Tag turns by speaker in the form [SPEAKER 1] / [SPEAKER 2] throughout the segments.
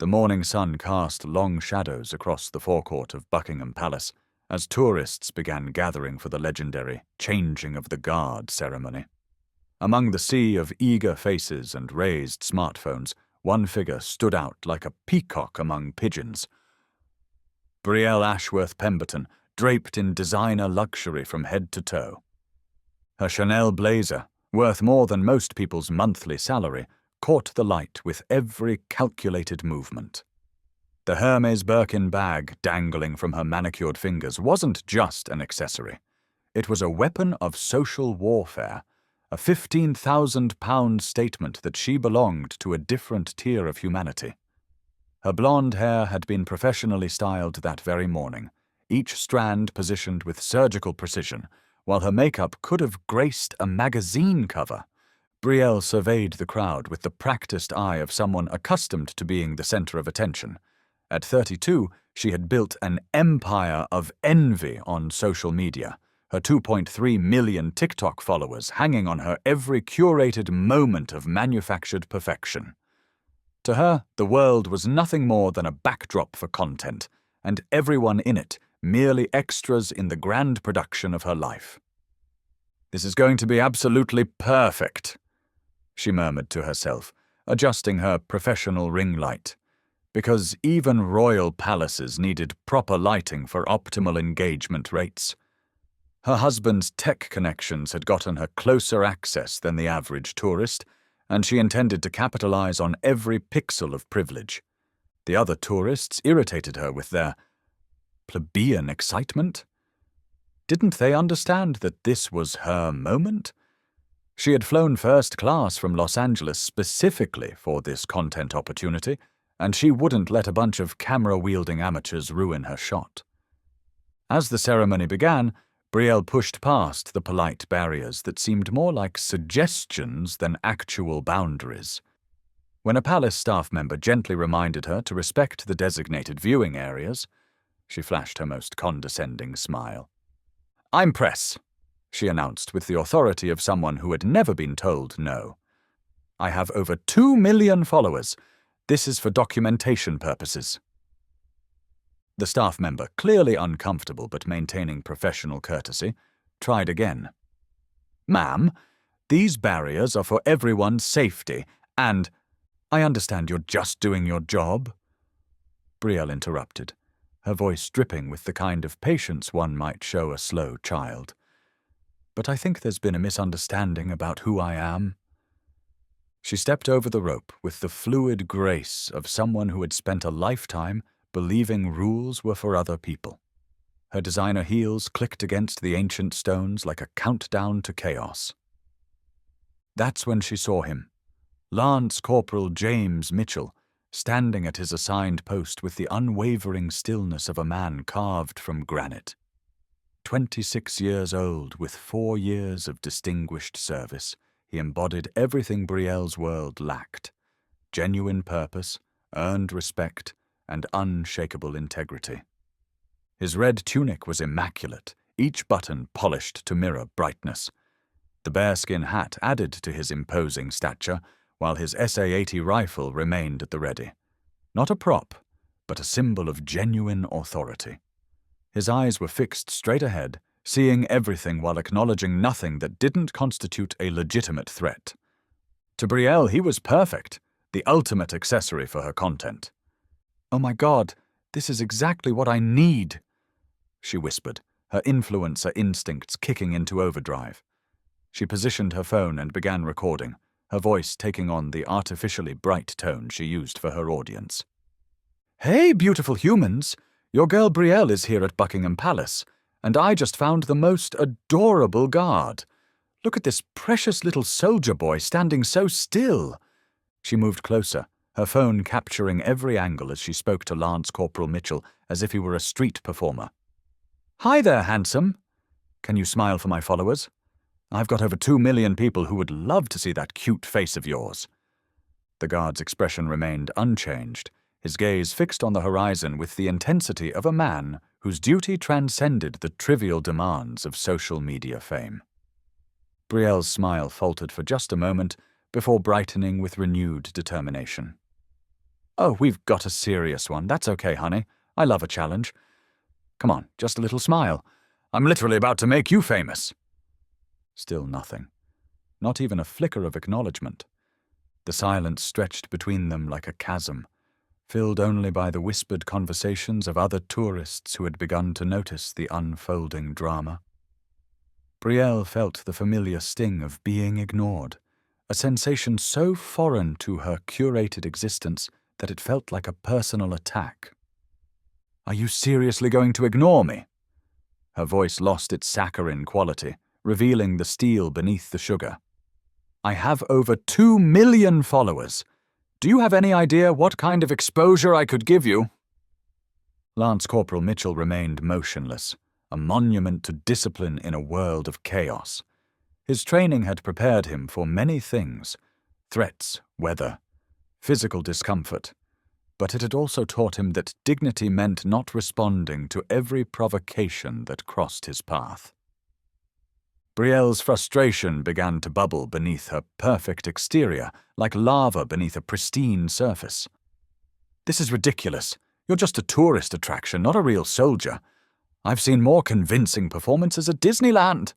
[SPEAKER 1] The morning sun cast long shadows across the forecourt of Buckingham Palace as tourists began gathering for the legendary changing of the guard ceremony. Among the sea of eager faces and raised smartphones, one figure stood out like a peacock among pigeons. Brielle Ashworth Pemberton, draped in designer luxury from head to toe. Her Chanel blazer, worth more than most people's monthly salary, caught the light with every calculated movement. The Hermes Birkin bag dangling from her manicured fingers wasn't just an accessory. It was a weapon of social warfare, a 15,000-pound statement that she belonged to a different tier of humanity. Her blonde hair had been professionally styled that very morning, each strand positioned with surgical precision, while her makeup could have graced a magazine cover. Brielle surveyed the crowd with the practiced eye of someone accustomed to being the center of attention. At 32, she had built an empire of envy on social media, her 2.3 million TikTok followers hanging on her every curated moment of manufactured perfection. To her, the world was nothing more than a backdrop for content, and everyone in it merely extras in the grand production of her life. "This is going to be absolutely perfect," she murmured to herself, adjusting her professional ring light, because even royal palaces needed proper lighting for optimal engagement rates. Her husband's tech connections had gotten her closer access than the average tourist, and she intended to capitalize on every pixel of privilege. The other tourists irritated her with their plebeian excitement. Didn't they understand that this was her moment? She had flown first class from Los Angeles specifically for this content opportunity, and she wouldn't let a bunch of camera-wielding amateurs ruin her shot. As the ceremony began, Brielle pushed past the polite barriers that seemed more like suggestions than actual boundaries. When a palace staff member gently reminded her to respect the designated viewing areas, she flashed her most condescending smile. "I'm press," she announced with the authority of someone who had never been told no. "I have over 2 million followers. This is for documentation purposes." The staff member, clearly uncomfortable but maintaining professional courtesy, tried again. "Ma'am, these barriers are for everyone's safety, and I understand you're just doing your job." Brielle interrupted, her voice dripping with the kind of patience one might show a slow child. "But I think there's been a misunderstanding about who I am." She stepped over the rope with the fluid grace of someone who had spent a lifetime believing rules were for other people. Her designer heels clicked against the ancient stones like a countdown to chaos. That's when she saw him, Lance Corporal James Mitchell, standing at his assigned post with the unwavering stillness of a man carved from granite. 26 years old, with 4 years of distinguished service, he embodied everything Brielle's world lacked: genuine purpose, earned respect, and unshakable integrity. His red tunic was immaculate, each button polished to mirror brightness. The bearskin hat added to his imposing stature, while his SA-80 rifle remained at the ready. Not a prop, but a symbol of genuine authority. His eyes were fixed straight ahead, seeing everything while acknowledging nothing that didn't constitute a legitimate threat. To Brielle, he was perfect, the ultimate accessory for her content. "Oh my God, this is exactly what I need," she whispered, her influencer instincts kicking into overdrive. She positioned her phone and began recording, her voice taking on the artificially bright tone she used for her audience. "Hey, beautiful humans! Your girl Brielle is here at Buckingham Palace, and I just found the most adorable guard. Look at this precious little soldier boy standing so still." She moved closer, her phone capturing every angle as she spoke to Lance Corporal Mitchell as if he were a street performer. "Hi there, handsome. Can you smile for my followers? I've got over 2 million people who would love to see that cute face of yours." The guard's expression remained unchanged, his gaze fixed on the horizon with the intensity of a man whose duty transcended the trivial demands of social media fame. Brielle's smile faltered for just a moment before brightening with renewed determination. Oh, we've got a serious one. That's okay, honey. I love a challenge. Come on, just a little smile. I'm literally about to make you famous. Still nothing. Not even a flicker of acknowledgement. The silence stretched between them like a chasm, filled only by the whispered conversations of other tourists who had begun to notice the unfolding drama. Brielle felt the familiar sting of being ignored, a sensation so foreign to her curated existence that it felt like a personal attack. Are you seriously going to ignore me? Her voice lost its saccharine quality, revealing the steel beneath the sugar. I have over 2 million followers. Do you have any idea what kind of exposure I could give you? Lance Corporal Mitchell remained motionless, a monument to discipline in a world of chaos. His training had prepared him for many things: threats, weather, physical discomfort. But it had also taught him that dignity meant not responding to every provocation that crossed his path. Brielle's frustration began to bubble beneath her perfect exterior, like lava beneath a pristine surface. This is ridiculous. You're just a tourist attraction, not a real soldier. I've seen more convincing performances at Disneyland.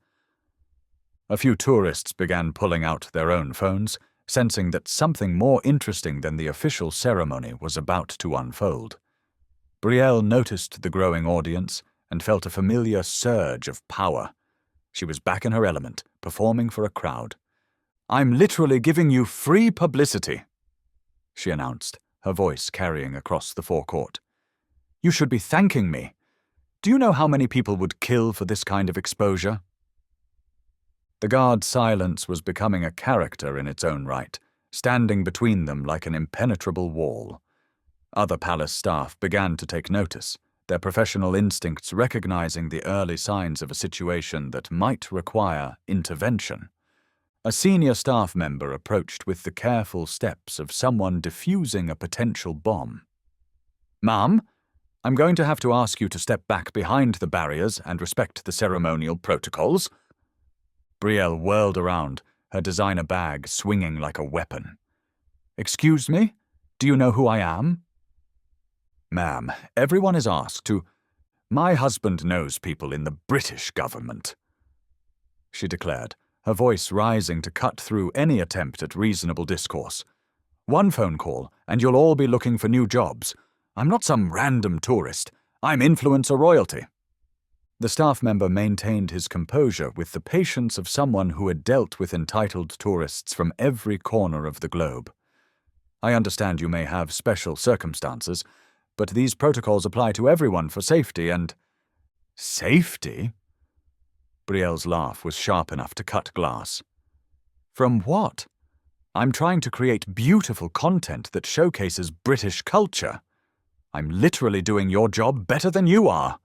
[SPEAKER 1] A few tourists began pulling out their own phones, sensing that something more interesting than the official ceremony was about to unfold. Brielle noticed the growing audience and felt a familiar surge of power. She was back in her element, performing for a crowd. I'm literally giving you free publicity, she announced, her voice carrying across the forecourt. You should be thanking me. Do you know how many people would kill for this kind of exposure? The guard's silence was becoming a character in its own right, standing between them like an impenetrable wall. Other palace staff began to take notice, their professional instincts recognizing the early signs of a situation that might require intervention. A senior staff member approached with the careful steps of someone defusing a potential bomb. Ma'am, I'm going to have to ask you to step back behind the barriers and respect the ceremonial protocols. Brielle whirled around, her designer bag swinging like a weapon. Excuse me? Do you know who I am? Ma'am, everyone is asked to— My husband knows people in the British government, she declared, her voice rising to cut through any attempt at reasonable discourse. One phone call, and you'll all be looking for new jobs. I'm not some random tourist. I'm influencer royalty. The staff member maintained his composure with the patience of someone who had dealt with entitled tourists from every corner of the globe. I understand you may have special circumstances, but these protocols apply to everyone for safety and— Safety? Brielle's laugh was sharp enough to cut glass. From what? I'm trying to create beautiful content that showcases British culture. I'm literally doing your job better than you are.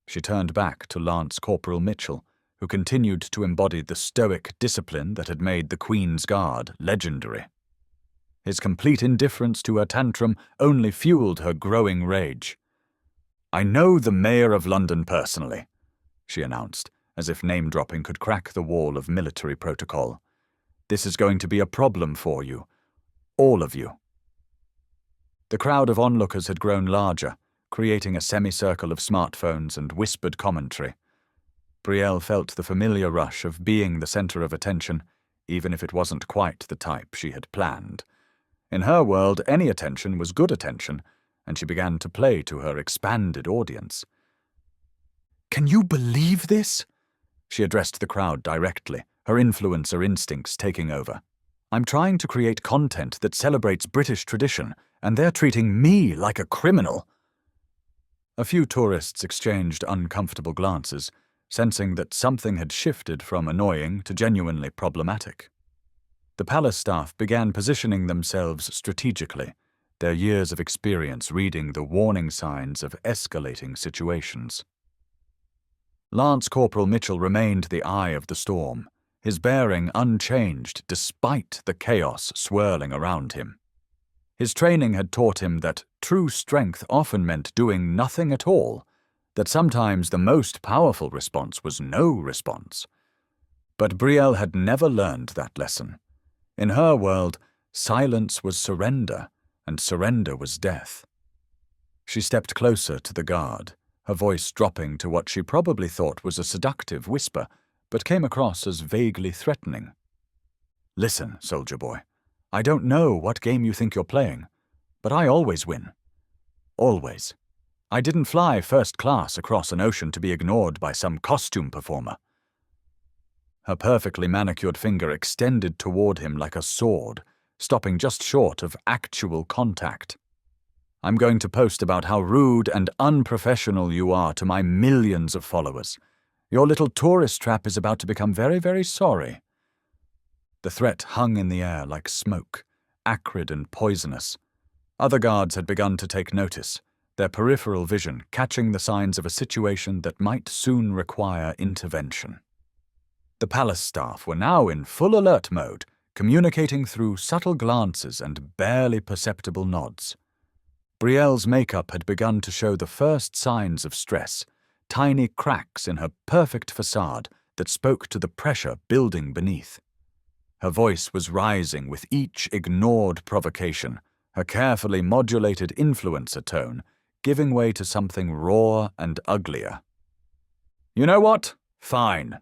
[SPEAKER 1] She turned back to Lance Corporal Mitchell, who continued to embody the stoic discipline that had made the Queen's Guard legendary. His complete indifference to her tantrum only fueled her growing rage. I know the Mayor of London personally, she announced, as if name-dropping could crack the wall of military protocol. This is going to be a problem for you. All of you. The crowd of onlookers had grown larger, creating a semicircle of smartphones and whispered commentary. Brielle felt the familiar rush of being the center of attention, even if it wasn't quite the type she had planned. In her world, any attention was good attention, and she began to play to her expanded audience. Can you believe this? She addressed the crowd directly, her influencer instincts taking over. I'm trying to create content that celebrates British tradition, and they're treating me like a criminal. A few tourists exchanged uncomfortable glances, sensing that something had shifted from annoying to genuinely problematic. The palace staff began positioning themselves strategically, their years of experience reading the warning signs of escalating situations. Lance Corporal Mitchell remained the eye of the storm, his bearing unchanged despite the chaos swirling around him. His training had taught him that true strength often meant doing nothing at all, that sometimes the most powerful response was no response. But Brielle had never learned that lesson. In her world, Silence was surrender, and surrender was death. She stepped closer to the guard, her voice dropping to what she probably thought was a seductive whisper, but came across as vaguely threatening. "Listen, soldier boy, I don't know what game you think you're playing, but I always win. Always. I didn't fly first class across an ocean to be ignored by some costume performer." Her perfectly manicured finger extended toward him like a sword, stopping just short of actual contact. "I'm going to post about how rude and unprofessional you are to my millions of followers. Your little tourist trap is about to become very, very sorry." The threat hung in the air like smoke, acrid and poisonous. Other guards had begun to take notice, their peripheral vision catching the signs of a situation that might soon require intervention. The palace staff were now in full alert mode, communicating through subtle glances and barely perceptible nods. Brielle's makeup had begun to show the first signs of stress, tiny cracks in her perfect facade that spoke to the pressure building beneath. Her voice was rising with each ignored provocation, her carefully modulated influencer tone giving way to something raw and uglier. "You know what? Fine.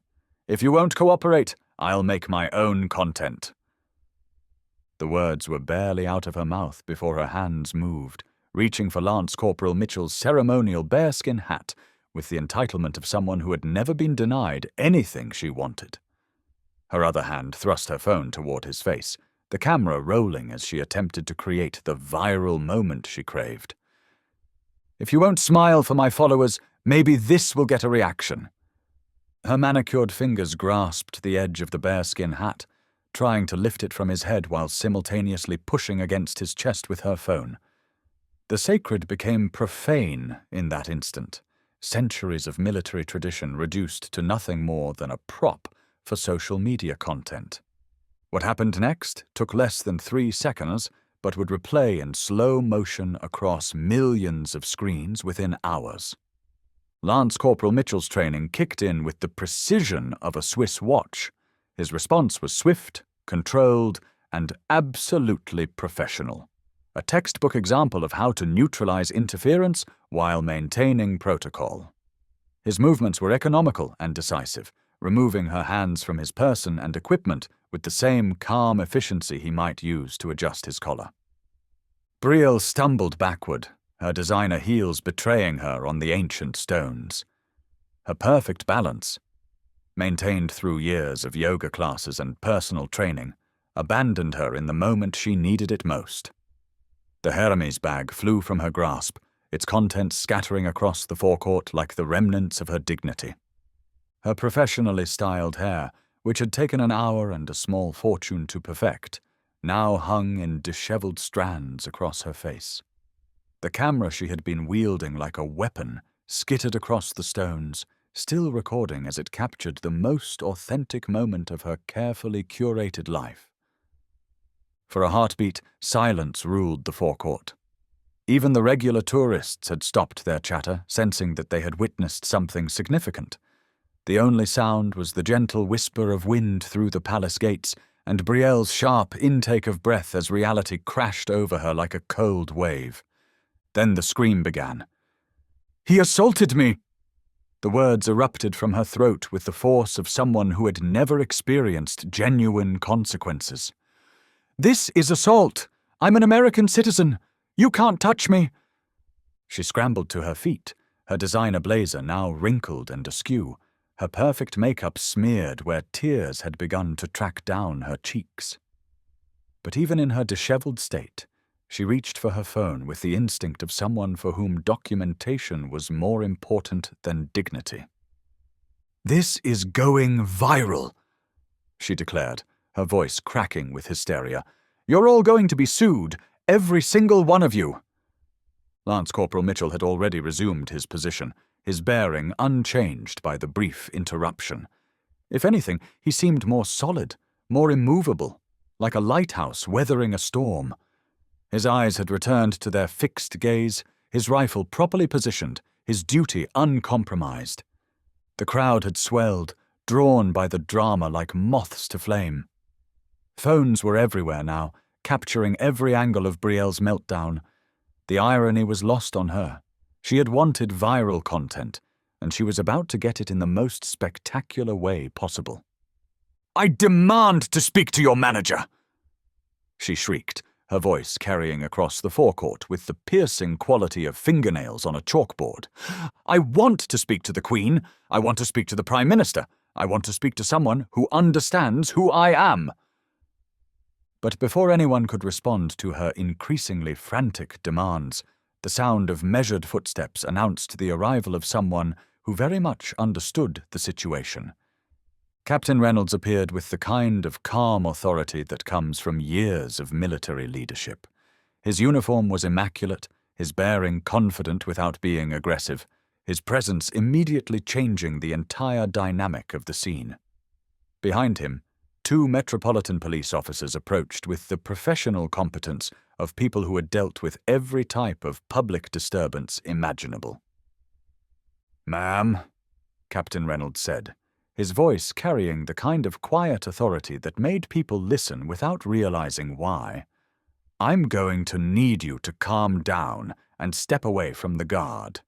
[SPEAKER 1] If you won't cooperate, I'll make my own content." The words were barely out of her mouth before her hands moved, reaching for Lance Corporal Mitchell's ceremonial bearskin hat with the entitlement of someone who had never been denied anything she wanted. Her other hand thrust her phone toward his face, the camera rolling as she attempted to create the viral moment she craved. "If you won't smile for my followers, maybe this will get a reaction." Her manicured fingers grasped the edge of the bearskin hat, trying to lift it from his head while simultaneously pushing against his chest with her phone. The sacred became profane in that instant, centuries of military tradition reduced to nothing more than a prop for social media content. What happened next took less than 3 seconds, but would replay in slow motion across millions of screens within hours. Lance Corporal Mitchell's training kicked in with the precision of a Swiss watch. His response was swift, controlled, and absolutely professional. A textbook example of how to neutralize interference while maintaining protocol. His movements were economical and decisive, removing her hands from his person and equipment with the same calm efficiency he might use to adjust his collar. Brielle stumbled backward, her designer heels betraying her on the ancient stones. Her perfect balance, maintained through years of yoga classes and personal training, abandoned her in the moment she needed it most. The Hermes bag flew from her grasp, its contents scattering across the forecourt like the remnants of her dignity. Her professionally styled hair, which had taken an hour and a small fortune to perfect, now hung in disheveled strands across her face. The camera she had been wielding like a weapon skittered across the stones, still recording as it captured the most authentic moment of her carefully curated life. For a heartbeat, silence ruled the forecourt. Even the regular tourists had stopped their chatter, sensing that they had witnessed something significant. The only sound was the gentle whisper of wind through the palace gates and Brielle's sharp intake of breath as reality crashed over her like a cold wave. Then the scream began. "He assaulted me!" The words erupted from her throat with the force of someone who had never experienced genuine consequences. "This is assault! I'm an American citizen! You can't touch me!" She scrambled to her feet, her designer blazer now wrinkled and askew, her perfect makeup smeared where tears had begun to track down her cheeks. But even in her disheveled state, she reached for her phone with the instinct of someone for whom documentation was more important than dignity. "This is going viral," she declared, her voice cracking with hysteria. "You're all going to be sued, every single one of you." Lance Corporal Mitchell had already resumed his position, his bearing unchanged by the brief interruption. If anything, he seemed more solid, more immovable, like a lighthouse weathering a storm. His eyes had returned to their fixed gaze, his rifle properly positioned, his duty uncompromised. The crowd had swelled, drawn by the drama like moths to flame. Phones were everywhere now, capturing every angle of Brielle's meltdown. The irony was lost on her. She had wanted viral content, and she was about to get it in the most spectacular way possible. "I demand to speak to your manager!" she shrieked, her voice carrying across the forecourt with the piercing quality of fingernails on a chalkboard. "I want to speak to the Queen. I want to speak to the Prime Minister. I want to speak to someone who understands who I am." But before anyone could respond to her increasingly frantic demands, the sound of measured footsteps announced the arrival of someone who very much understood the situation. Captain Reynolds appeared with the kind of calm authority that comes from years of military leadership. His uniform was immaculate, his bearing confident without being aggressive, his presence immediately changing the entire dynamic of the scene. Behind him, 2 Metropolitan Police officers approached with the professional competence of people who had dealt with every type of public disturbance imaginable. "Ma'am," Captain Reynolds said, his voice carrying the kind of quiet authority that made people listen without realizing why, "I'm going to need you to calm down and step away from the guard."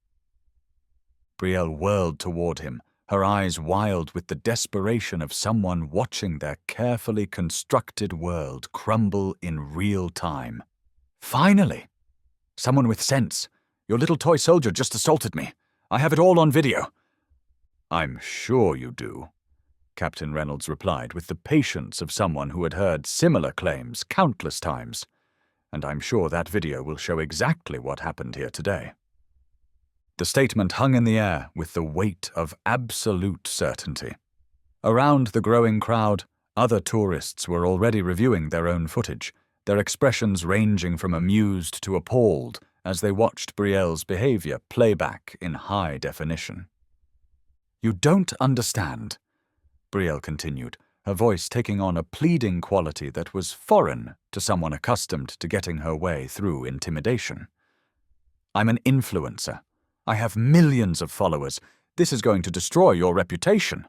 [SPEAKER 1] Brielle whirled toward him, her eyes wild with the desperation of someone watching their carefully constructed world crumble in real time. "Finally! Someone with sense. Your little toy soldier just assaulted me. I have it all on video." "I'm sure you do," Captain Reynolds replied with the patience of someone who had heard similar claims countless times. "And I'm sure that video will show exactly what happened here today." The statement hung in the air with the weight of absolute certainty. Around the growing crowd, other tourists were already reviewing their own footage, their expressions ranging from amused to appalled as they watched Brielle's behavior play back in high definition. "You don't understand," Brielle continued, her voice taking on a pleading quality that was foreign to someone accustomed to getting her way through intimidation. "I'm an influencer. I have millions of followers. This is going to destroy your reputation."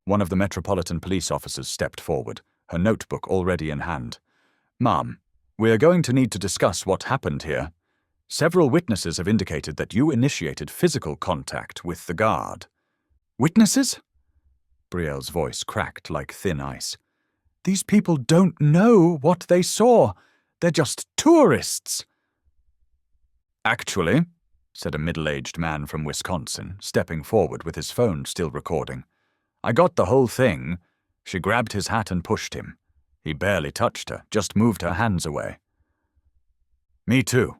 [SPEAKER 1] One of the Metropolitan Police officers stepped forward, her notebook already in hand. "Ma'am, we are going to need to discuss what happened here. Several witnesses have indicated that you initiated physical contact with the guard." "Witnesses?" Brielle's voice cracked like thin ice. "These people don't know what they saw. They're just tourists." "Actually," said a middle-aged man from Wisconsin, stepping forward with his phone still recording, "I got the whole thing." She grabbed his hat and pushed him. He barely touched her, just moved her hands away. "Me too,"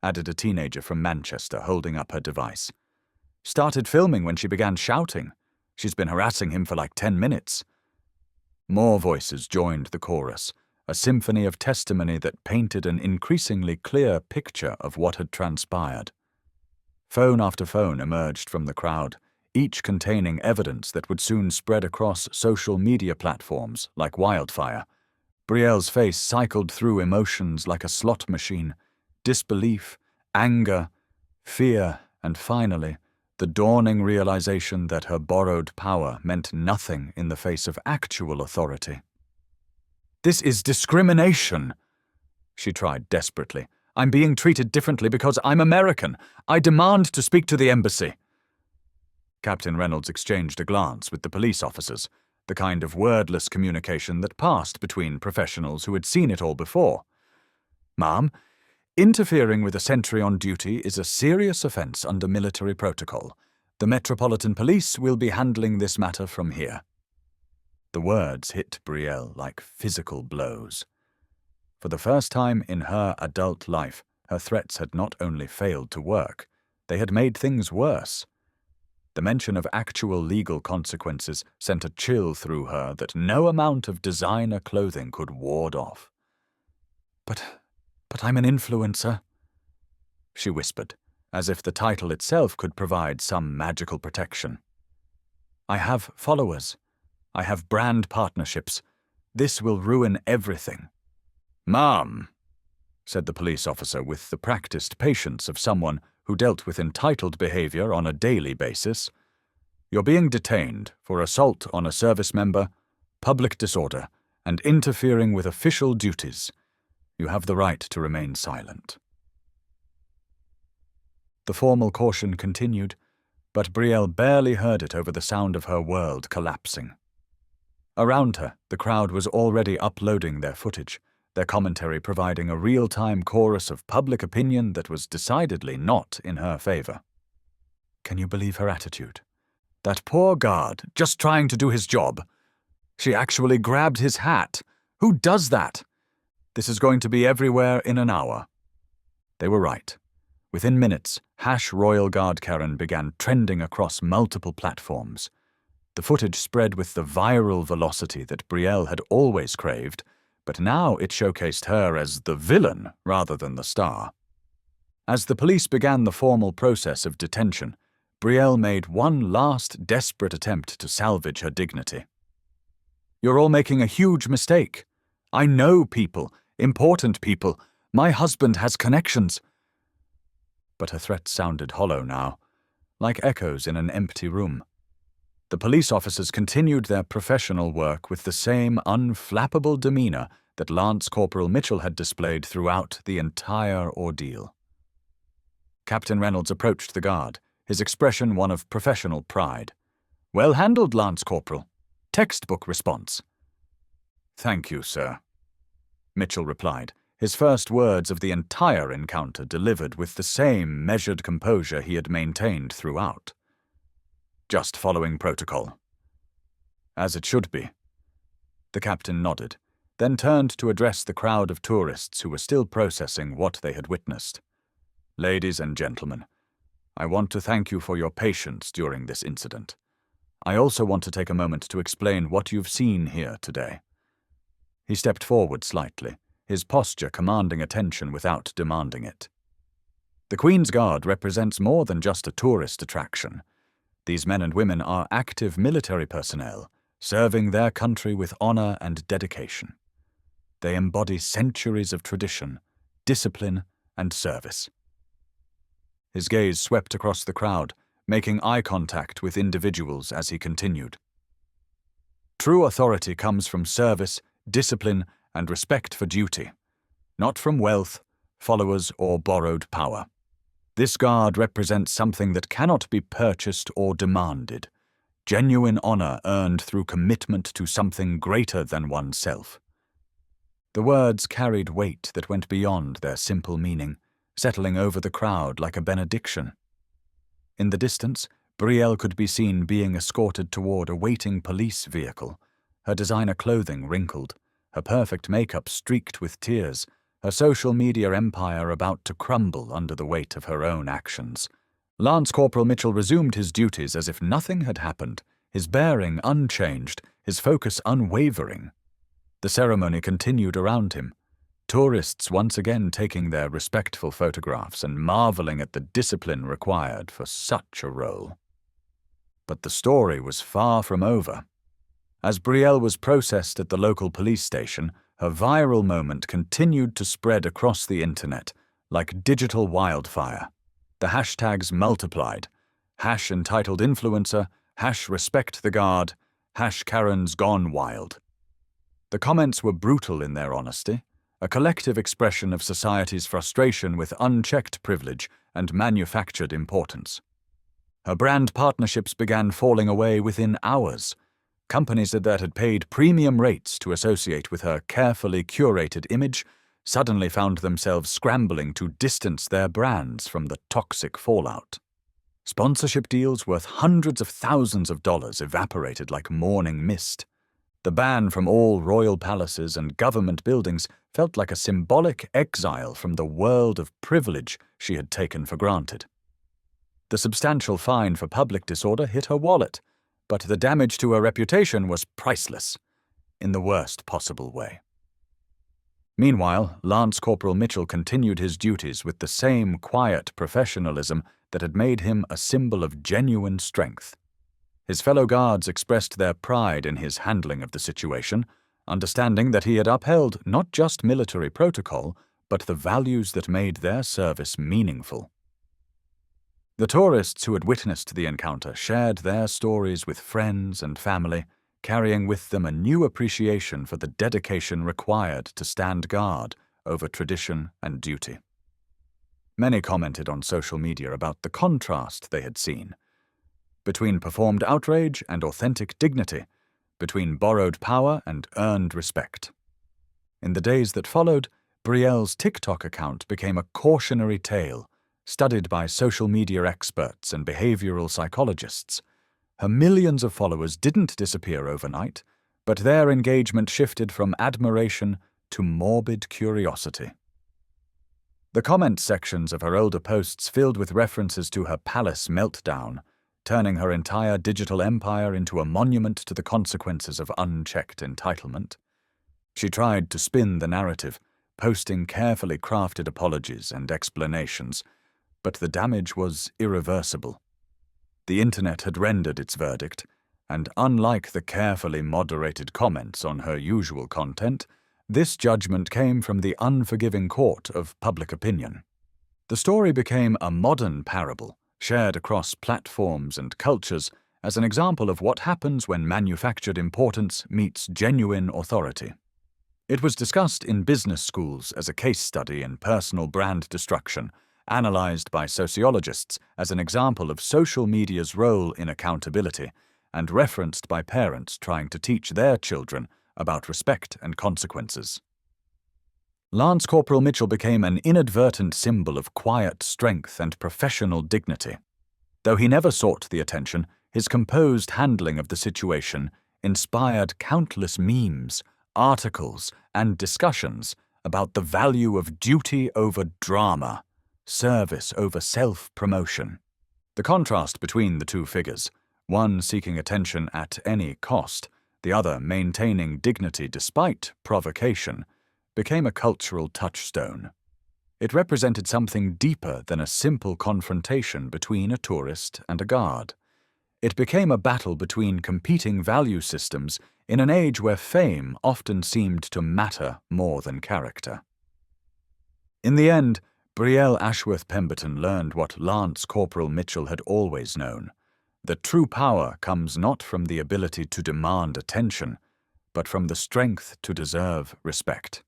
[SPEAKER 1] added a teenager from Manchester, holding up her device. "Started filming when she began shouting. She's been harassing him for like 10 minutes. More voices joined the chorus, a symphony of testimony that painted an increasingly clear picture of what had transpired. Phone after phone emerged from the crowd, each containing evidence that would soon spread across social media platforms like wildfire. Brielle's face cycled through emotions like a slot machine: disbelief, anger, fear, and finally, the dawning realization that her borrowed power meant nothing in the face of actual authority. "This is discrimination," she tried desperately. "I'm being treated differently because I'm American. I demand to speak to the embassy." Captain Reynolds exchanged a glance with the police officers, the kind of wordless communication that passed between professionals who had seen it all before. "Ma'am, interfering with a sentry on duty is a serious offense under military protocol. The Metropolitan Police will be handling this matter from here." The words hit Brielle like physical blows. For the first time in her adult life, her threats had not only failed to work, they had made things worse. The mention of actual legal consequences sent a chill through her that no amount of designer clothing could ward off. But I'm an influencer," she whispered, as if the title itself could provide some magical protection. "I have followers. I have brand partnerships. This will ruin everything." "Ma'am," said the police officer with the practiced patience of someone who dealt with entitled behavior on a daily basis, "you're being detained for assault on a service member, public disorder, and interfering with official duties. You have the right to remain silent." The formal caution continued, but Brielle barely heard it over the sound of her world collapsing. Around her, the crowd was already uploading their footage, their commentary providing a real-time chorus of public opinion that was decidedly not in her favor. Can you believe her attitude? That poor guard, just trying to do his job. She actually grabbed his hat. Who does that? This is going to be everywhere in an hour. They were right. Within minutes, #Royal Guard Karen began trending across multiple platforms. The footage spread with the viral velocity that Brielle had always craved, but now it showcased her as the villain rather than the star. As the police began the formal process of detention, Brielle made one last desperate attempt to salvage her dignity. "You're all making a huge mistake. I know people, important people. My husband has connections." But her threats sounded hollow now, like echoes in an empty room. The police officers continued their professional work with the same unflappable demeanor that Lance Corporal Mitchell had displayed throughout the entire ordeal. Captain Reynolds approached the guard, his expression one of professional pride. "Well handled, Lance Corporal. Textbook response." "Thank you, sir," Mitchell replied, his first words of the entire encounter delivered with the same measured composure he had maintained throughout. "Just following protocol." "As it should be." The captain nodded, then turned to address the crowd of tourists who were still processing what they had witnessed. "Ladies and gentlemen, I want to thank you for your patience during this incident. I also want to take a moment to explain what you've seen here today." He stepped forward slightly, his posture commanding attention without demanding it. The Queen's Guard represents more than just a tourist attraction. These men and women are active military personnel, serving their country with honor and dedication. They embody centuries of tradition, discipline, and service. His gaze swept across the crowd, making eye contact with individuals as he continued. "True authority comes from service, discipline, and respect for duty, not from wealth, followers, or borrowed power. This guard represents something that cannot be purchased or demanded, genuine honor earned through commitment to something greater than oneself." The words carried weight that went beyond their simple meaning, settling over the crowd like a benediction. In the distance, Brielle could be seen being escorted toward a waiting police vehicle, her designer clothing wrinkled, her perfect makeup streaked with tears, her social media empire about to crumble under the weight of her own actions. Lance Corporal Mitchell resumed his duties as if nothing had happened, his bearing unchanged, his focus unwavering. The ceremony continued around him, tourists once again taking their respectful photographs and marveling at the discipline required for such a role. But the story was far from over. As Brielle was processed at the local police station, her viral moment continued to spread across the internet like digital wildfire. The hashtags multiplied. #entitled influencer, #respect the guard, #Karen's gone wild. The comments were brutal in their honesty, a collective expression of society's frustration with unchecked privilege and manufactured importance. Her brand partnerships began falling away within hours. Companies that had paid premium rates to associate with her carefully curated image suddenly found themselves scrambling to distance their brands from the toxic fallout. Sponsorship deals worth hundreds of thousands of dollars evaporated like morning mist. The ban from all royal palaces and government buildings felt like a symbolic exile from the world of privilege she had taken for granted. The substantial fine for public disorder hit her wallet, but the damage to her reputation was priceless, in the worst possible way. Meanwhile, Lance Corporal Mitchell continued his duties with the same quiet professionalism that had made him a symbol of genuine strength. His fellow guards expressed their pride in his handling of the situation, understanding that he had upheld not just military protocol, but the values that made their service meaningful. The tourists who had witnessed the encounter shared their stories with friends and family, carrying with them a new appreciation for the dedication required to stand guard over tradition and duty. Many commented on social media about the contrast they had seen between performed outrage and authentic dignity, between borrowed power and earned respect. In the days that followed, Brielle's TikTok account became a cautionary tale, studied by social media experts and behavioral psychologists. Her millions of followers didn't disappear overnight, but their engagement shifted from admiration to morbid curiosity. The comment sections of her older posts filled with references to her palace meltdown, turning her entire digital empire into a monument to the consequences of unchecked entitlement. She tried to spin the narrative, posting carefully crafted apologies and explanations, but the damage was irreversible. The internet had rendered its verdict, and unlike the carefully moderated comments on her usual content, this judgment came from the unforgiving court of public opinion. The story became a modern parable, shared across platforms and cultures as an example of what happens when manufactured importance meets genuine authority. It was discussed in business schools as a case study in personal brand destruction, analyzed by sociologists as an example of social media's role in accountability, and referenced by parents trying to teach their children about respect and consequences. Lance Corporal Mitchell became an inadvertent symbol of quiet strength and professional dignity. Though he never sought the attention, his composed handling of the situation inspired countless memes, articles, and discussions about the value of duty over drama, service over self-promotion. The contrast between the two figures, one seeking attention at any cost, the other maintaining dignity despite provocation, became a cultural touchstone. It represented something deeper than a simple confrontation between a tourist and a guard. It became a battle between competing value systems in an age where fame often seemed to matter more than character. In the end, Brielle Ashworth Pemberton learned what Lance Corporal Mitchell had always known, that true power comes not from the ability to demand attention, but from the strength to deserve respect.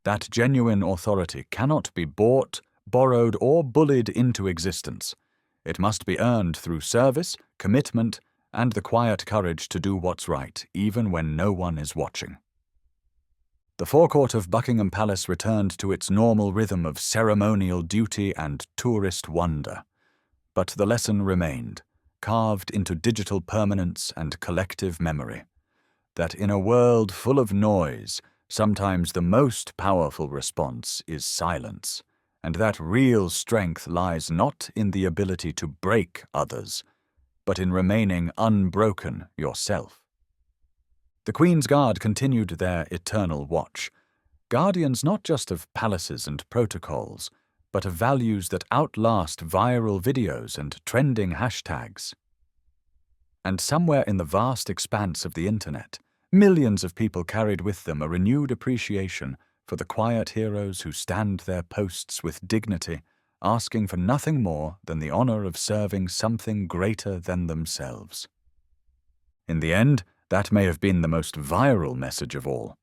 [SPEAKER 1] That genuine authority cannot be bought, borrowed, or bullied into existence. It must be earned through service, commitment, and the quiet courage to do what's right, even when no one is watching. The forecourt of Buckingham Palace returned to its normal rhythm of ceremonial duty and tourist wonder. But the lesson remained, carved into digital permanence and collective memory, that in a world full of noise, sometimes the most powerful response is silence, and that real strength lies not in the ability to break others, but in remaining unbroken yourself. The Queen's Guard continued their eternal watch, guardians not just of palaces and protocols, but of values that outlast viral videos and trending hashtags. And somewhere in the vast expanse of the internet, millions of people carried with them a renewed appreciation for the quiet heroes who stand their posts with dignity, asking for nothing more than the honor of serving something greater than themselves. In the end, that may have been the most viral message of all,